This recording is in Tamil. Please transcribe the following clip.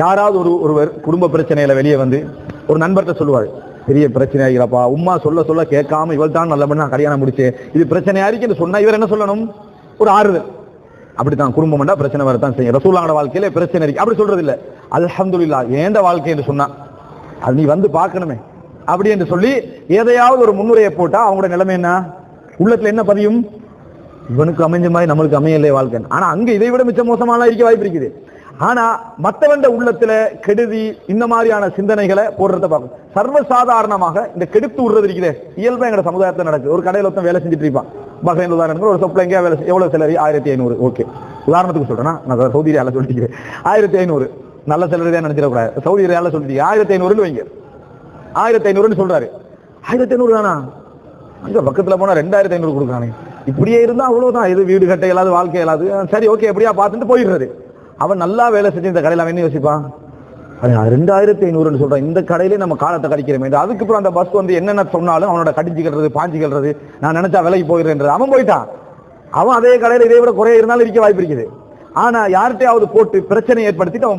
யாராவது ஒருவர் குடும்ப பிரச்சனையில வெளியே வந்து ஒரு நண்பர்கிட்ட சொல்லுவார், பெரிய பிரச்சனை ஆகிறப்பா, உம்மா சொல்ல சொல்ல கேட்காம இவள் தான் நல்லபடி நான் கல்யாணம் முடிச்சேன், இது பிரச்சனை ஆயிருக்கு சொன்னா இவர் என்ன சொல்லணும்? ஒரு ஆறுதல். அப்படித்தான் குடும்பம்டா பிரச்சனை வரத்தான் செய்யும். ரசூலுல்லாஹ்வோட வாழ்க்கையில பிரச்சனை இருக்கு அப்படி சொல்றது இல்ல, அல்ஹம்துலில்லாஹ் ஏண்ட வாழ்க்கை என்று சொன்னா அது நீ வந்து பார்க்கணுமே அப்படி என்று சொல்லி எதையாவது ஒரு முன்னுரையை போட்டா அவங்களோட நிலைமை என்ன? உள்ளத்துல என்ன பதியும்? இவனுக்கு அமைஞ்ச மாதிரி நம்மளுக்கு அமையலையே வாழ்க்கை. ஆனா அங்க இதை விட மிச்ச மோசமான இருக்க வாய்ப்பு இருக்குது. ஆனா மற்றவண்ட உள்ளத்துல கெடுதி இந்த மாதிரியான சிந்தனைகளை போடுறத பார்க்கும். சர்வசாதாரணமாக இந்த கெடுத்து விடுறது இருக்குது இயல்பா எங்க சமுதாயத்தில் நடக்குது. ஒரு கடையில் ஒருத்தன் வேலை செஞ்சுட்டு இருப்பான். பஹ்ரைன் உதாரணத்துக்கு ஒரு சொப்பல எங்கேயா வேலை, எவ்வளவு சேலரி? 1500. ஓகே, உதாரணத்துக்கு சொல்றேன்னா, நான் சவுதி அரேபியால சொல்லிக்கிறேன் 1500 நல்ல சேலரி தான் நினைச்சிடக்கூடாது. சவுதி அரேபியால சொல்லிட்டு 1500 வைங்க, 1500 சொல்றாரு. 1500 தானா? அங்க பக்கத்துல போனா 2500 கொடுக்குறானே. இப்படியே இருந்தா அவ்வளவுதான், இது வீடு கட்ட இயலாது, வாழ்க்கை இயலாது. சரி ஓகே, எப்படியா பார்த்துட்டு போயிடுறது. அவன் நல்லா வேலை செஞ்சு இந்த கடையில் அவன் என்ன யோசிப்பான்? 2500 சொல்றான், இந்த கடையிலே நம்ம காலத்தை கடிக்கிறோமே. அதுக்கப்புறம் அந்த பஸ் வந்து என்னென்ன சொன்னாலும் அவனோட கடிஞ்சுக்கிறது பாஞ்சிக்கிறது, நான் நினைச்சா விலைக்கு போயிடுறேன்றது. அவன் போயிட்டான். அவன் அதே கடையில் இதை விட குறைய இருந்தாலும் இருக்க வாய்ப்பு இருக்குது. ஆனா யார்கிட்டையாவது போட்டு பிரச்சனை ஏற்படுத்திட்டு அவன்